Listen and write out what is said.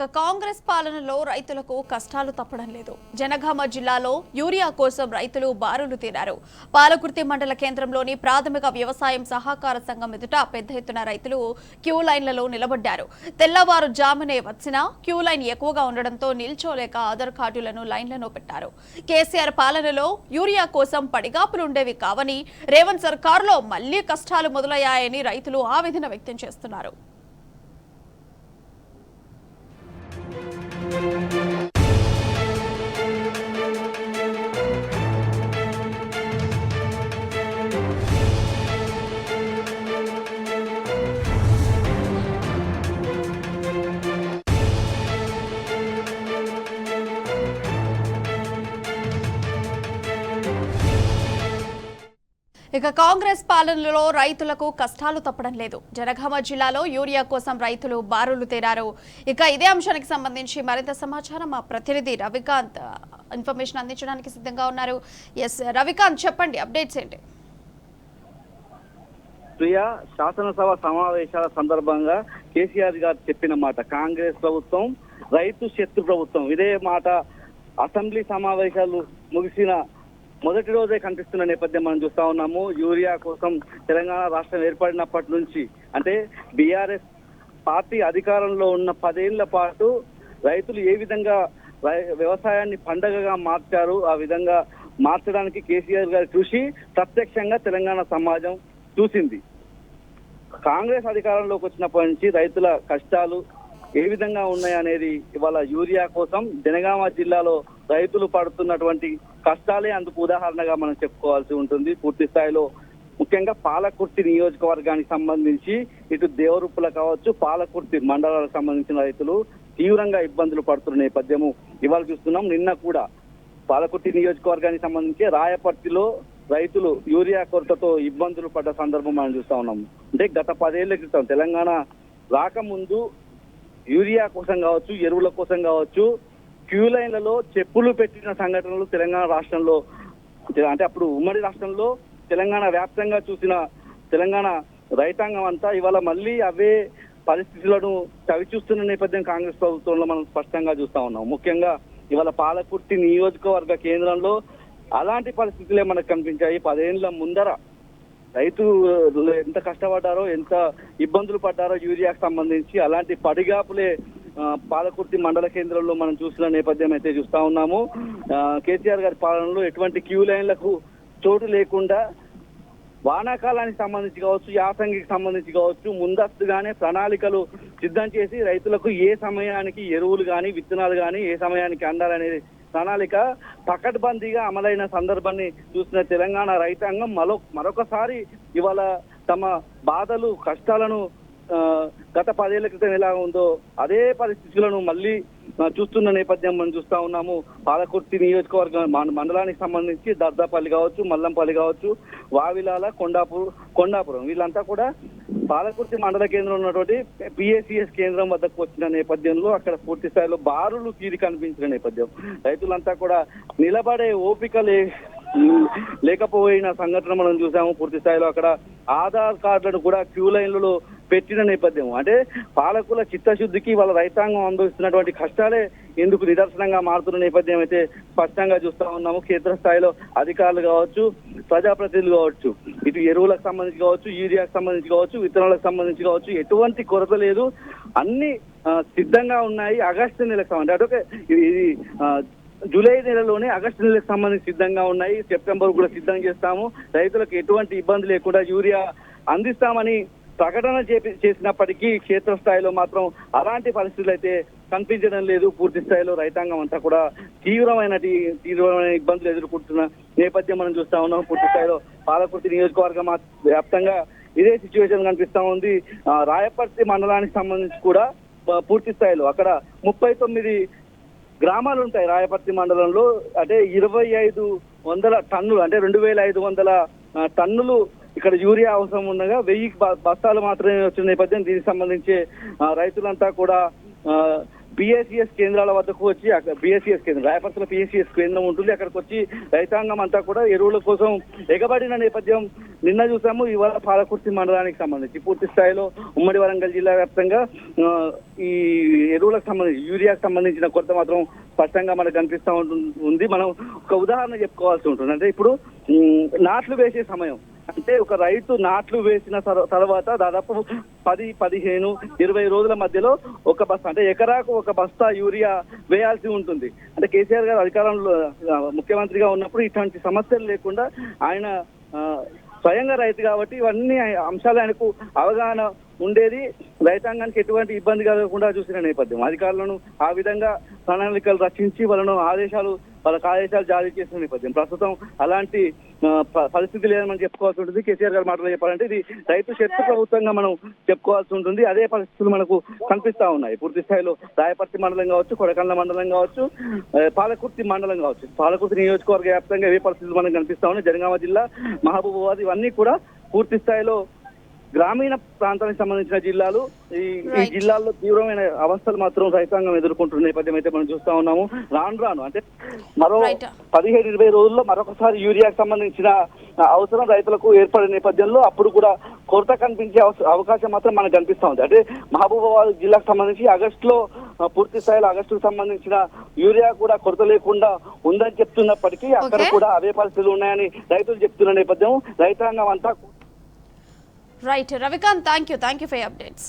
కాంగ్రెస్ పాలనలో రైతులకు కష్టాలు తప్పడం లేదు. జనగామ జిల్లాలో యూరియా కోసం రైతులు బారులు తీరారు. పాలకుర్తి మండల కేంద్రంలోని ప్రాథమిక వ్యవసాయం సహకార సంఘం ఎదుట పెద్ద ఎత్తున రైతులు క్యూ లైన్లలో నిలబడ్డారు. తెల్లవారుజామునే వచ్చినా క్యూ లైన్ ఎక్కువగా ఉండడంతో నిల్చోలేక ఆధార్ కార్డులను లైన్లను పెట్టారు. కేసీఆర్ పాలనలో యూరియా కోసం పడిగాపులుండేవి కావని, రేవంత్ సర్కారులో మళ్లీ కష్టాలు మొదలయ్యాయని రైతులు ఆవేదన వ్యక్తం చేస్తున్నారు. ఇక కాంగ్రెస్ పాలనలో రైతులకు కష్టాలు తప్పడం లేదు. జనగామ జిల్లాలో యూరియా కోసం రైతులు బారులు తీరారు. ఇక ఇదే అంశానికి సంబంధించి మరింత సమాచారం మా ప్రతినిధి రవికాంత్ ఇన్ఫర్మేషన్ అందించడానికి సిద్ధంగా ఉన్నారు. ఎస్ రవికాంత్, చెప్పండి, అప్డేట్స్ ఏంటి? ప్రియా, శాసనసభ సమావేశాల సందర్భంగా కేసీఆర్ గారు చెప్పిన మాట, కాంగ్రెస్ ప్రభుత్వం రైతు శత్రు ప్రభుత్వం, ఇదే మాట అసెంబ్లీ సమావేశాలు ముగిసిన మొదటి రోజే కనిపిస్తున్న నేపథ్యం మనం చూస్తా ఉన్నాము. యూరియా కోసం తెలంగాణ రాష్ట్రం ఏర్పడినప్పటి నుంచి, అంటే బీఆర్ఎస్ పార్టీ అధికారంలో ఉన్న 10 ఏళ్ల పాటు రైతులు ఏ విధంగా వ్యవసాయాన్ని పండగగా మార్చారు, ఆ విధంగా మార్చడానికి కేసీఆర్ గారి కృషి ప్రత్యక్షంగా తెలంగాణ సమాజం చూసింది. కాంగ్రెస్ అధికారంలోకి వచ్చినప్పటి నుంచి రైతుల కష్టాలు ఏ విధంగా ఉన్నాయనేది ఇవాళ యూరియా కోసం జనగామ జిల్లాలో రైతులు పడుతున్నటువంటి కష్టాలే అందుకు ఉదాహరణగా మనం చెప్పుకోవాల్సి ఉంటుంది. పూర్తి స్థాయిలో ముఖ్యంగా పాలకుర్తి నియోజకవర్గానికి సంబంధించి ఇటు దేవరుప్పుల కావచ్చు, పాలకుర్తి మండలాలకు సంబంధించిన రైతులు తీవ్రంగా ఇబ్బందులు పడుతున్న నేపథ్యము ఇవాళ చూస్తున్నాం. నిన్న కూడా పాలకుర్తి నియోజకవర్గానికి సంబంధించి రాయపర్తిలో రైతులు యూరియా కొరతతో ఇబ్బందులు పడ్డ సందర్భం మనం చూస్తా ఉన్నాము. అంటే గత 10 ఏళ్ల క్రితం తెలంగాణ రాకముందు యూరియా కోసం కావచ్చు, ఎరువుల కోసం కావచ్చు, క్యూ లైన్లలో చెప్పులు పెట్టిన సంఘటనలు తెలంగాణ రాష్ట్రంలో, అంటే అప్పుడు ఉమ్మడి రాష్ట్రంలో తెలంగాణ వ్యాప్తంగా చూసిన తెలంగాణ రైతాంగం అంతా ఇవాళ మళ్ళీ అవే పరిస్థితులను చవిచూస్తున్న నేపథ్యం కాంగ్రెస్ ప్రభుత్వంలో మనం స్పష్టంగా చూస్తా ఉన్నాం. ముఖ్యంగా ఇవాళ పాలకుర్తి నియోజకవర్గ కేంద్రంలో అలాంటి పరిస్థితులే మనకు కనిపించాయి. 10 ఏళ్ల ముందర రైతులు ఎంత కష్టపడ్డారో, ఎంత ఇబ్బందులు పడ్డారో యూరియాకు సంబంధించి అలాంటి పడిగాపులే పాలకుర్తి మండల కేంద్రంలో మనం చూసిన నేపథ్యం అయితే చూస్తా ఉన్నాము. కేసీఆర్ గారి పాలనలో ఎటువంటి క్యూ లైన్లకు చోటు లేకుండా వానాకాలానికి సంబంధించి కావచ్చు, యాసంగికి సంబంధించి కావచ్చు, ముందస్తుగానే ప్రణాళికలు సిద్ధం చేసి రైతులకు ఏ సమయానికి ఎరువులు కానీ, విత్తనాలు కానీ ఏ సమయానికి అందాలనేది ప్రణాళిక పకడ్బందీగా అమలైన సందర్భాన్ని చూసిన తెలంగాణ రైతాంగం మరొకసారి ఇవాళ తమ బాధలు, కష్టాలను గత 10 ఏళ్ల క్రితం ఎలా ఉందో అదే పరిస్థితులను మళ్ళీ చూస్తున్న నేపథ్యం మనం చూస్తా ఉన్నాము. పాలకుర్తి నియోజకవర్గం మండలానికి సంబంధించి దర్దాపల్లి కావచ్చు, మల్లంపల్లి కావచ్చు, వావిలాల, కొండాపురం వీళ్ళంతా కూడా పాలకుర్తి మండల కేంద్రం ఉన్నటువంటి పిఏసిఎస్ కేంద్రం వద్దకు వచ్చిన నేపథ్యంలో అక్కడ పూర్తి స్థాయిలో బారులు తీరి కనిపించిన నేపథ్యం, రైతులంతా కూడా నిలబడే ఓపిక లేకపోయిన సంఘటన మనం చూసాము. పూర్తి స్థాయిలో అక్కడ ఆధార్ కార్డులను కూడా క్యూ లైన్లలో పెట్టిన నేపథ్యం, అంటే పాలకుల చిత్తశుద్ధికి వాళ్ళ రైతాంగం అనుభవిస్తున్నటువంటి కష్టాలే ఎందుకు నిదర్శనంగా మారుతున్న నేపథ్యం అయితే స్పష్టంగా చూస్తా ఉన్నాము. క్షేత్రస్థాయిలో అధికారులు కావచ్చు, ప్రజాప్రతినిధులు కావచ్చు, ఇటు ఎరువులకు సంబంధించి కావచ్చు, యూరియాకు సంబంధించి కావచ్చు, విత్తనాలకు సంబంధించి కావచ్చు, ఎటువంటి కొరత లేదు, అన్ని సిద్ధంగా ఉన్నాయి. ఆగస్టు నెలకు సంబంధించి అంటే ఇది జూలై నెలలోనే ఆగస్టు నెలకు సంబంధించి సిద్ధంగా ఉన్నాయి. సెప్టెంబర్ కూడా సిద్ధం చేస్తాము, రైతులకు ఎటువంటి ఇబ్బంది లేకుండా యూరియా అందిస్తామని ప్రకటన చేసినప్పటికీ క్షేత్రస్థాయిలో మాత్రం అలాంటి పరిస్థితులు అయితే కనిపించడం లేదు. పూర్తి స్థాయిలో రైతాంగం అంతా కూడా తీవ్రమైన ఇబ్బందులు ఎదుర్కొంటున్న నేపథ్యం మనం చూస్తా ఉన్నాం. పూర్తి స్థాయిలో పాలకుర్తి నియోజకవర్గం వ్యాప్తంగా ఇదే సిచ్యువేషన్ కనిపిస్తా ఉంది. రాయపర్తి మండలానికి సంబంధించి కూడా పూర్తి స్థాయిలో అక్కడ 39 గ్రామాలు ఉంటాయి రాయపర్తి మండలంలో. అంటే 2500 టన్నులు, అంటే 2500 టన్నులు ఇక్కడ యూరియా అవసరం ఉండగా 1000 బస్తాలు మాత్రమే వచ్చిన నేపథ్యం, దీనికి సంబంధించి రైతులంతా కూడా పిఎస్సిఎస్ కేంద్రాల వద్దకు వచ్చి పిఎస్సిఎస్ కేంద్రం రాయపర్తిలో పిఎస్సిఎస్ కేంద్రం ఉంటుంది. అక్కడికి వచ్చి రైతాంగం అంతా కూడా ఎరువుల కోసం ఎగబడిన నేపథ్యం నిన్న చూసాము. ఇవాళ పాలకుర్తి మండలానికి సంబంధించి పూర్తి స్థాయిలో ఉమ్మడి వరంగల్ జిల్లా వ్యాప్తంగా ఈ ఎరువులకు సంబంధించి యూరియాకు సంబంధించిన కొరత మాత్రం స్పష్టంగా మనకు కనిపిస్తూ ఉంది. మనం ఒక ఉదాహరణ చెప్పుకోవాల్సి ఉంటుంది. అంటే ఇప్పుడు నాట్లు వేసే సమయం, అంటే ఒక రైతు నాట్లు వేసిన తర్వాత దాదాపు 10, 15, 20 రోజుల మధ్యలో ఒక బస్తా, అంటే ఎకరాకు ఒక బస్తా యూరియా వేయాల్సి ఉంటుంది. అంటే కేసీఆర్ గారు అధికారంలో ముఖ్యమంత్రిగా ఉన్నప్పుడు ఇట్లాంటి సమస్యలు లేకుండా ఆయన స్వయంగా రైతు కాబట్టి ఇవన్నీ అంశాలు ఆయనకు అవగాహన ఉండేది. రైతాంగానికి ఎటువంటి ఇబ్బంది కలగకుండా చూసిన నేపథ్యం అధికారులను ఆ విధంగా ప్రణాళికలు రచించి వాళ్ళకు ఆదేశాలు జారీ చేసిన నేపథ్యం. ప్రస్తుతం అలాంటి పరిస్థితి లేదని మనం చెప్పుకోవాల్సి ఉంటుంది. కేసీఆర్ గారి మాటలు చెప్పాలంటే ఇది రైతు శక్తి ప్రభుత్వంగా మనం చెప్పుకోవాల్సి ఉంటుంది. అదే పరిస్థితులు మనకు కనిపిస్తా ఉన్నాయి. పూర్తి స్థాయిలో రాయపర్తి మండలం కావచ్చు, కొడకండ్ల మండలం కావచ్చు, పాలకుర్తి మండలం కావచ్చు, పాలకుర్తి నియోజకవర్గ వ్యాప్తంగా ఏ పరిస్థితులు మనకు కనిపిస్తా ఉన్నాయి. జనగామ జిల్లా, మహబూబాబాద్ ఇవన్నీ కూడా పూర్తి స్థాయిలో గ్రామీణ ప్రాంతానికి సంబంధించిన జిల్లాలు. ఈ జిల్లాల్లో తీవ్రమైన అవస్థలు మాత్రం రైతాంగం ఎదుర్కొంటున్న నేపథ్యం అయితే మనం చూస్తా ఉన్నాము. రాను అంటే మరో 15-20 రోజుల్లో మరొకసారి యూరియాకు సంబంధించిన అవసరం రైతులకు ఏర్పడే నేపథ్యంలో అప్పుడు కూడా కొరత కనిపించే అవకాశం మాత్రం మనకు కనిపిస్తా ఉంది. అంటే మహబూబాబాద్ జిల్లాకు సంబంధించి ఆగస్టులో పూర్తి స్థాయిలో ఆగస్టుకు సంబంధించిన యూరియా కూడా కొరత లేకుండా ఉందని చెప్తున్నప్పటికీ అక్కడ కూడా అవే పరిస్థితులు ఉన్నాయని రైతులు చెప్తున్న నేపథ్యం రైతాంగం అంతా. Right, Ravikant, thank you for your updates.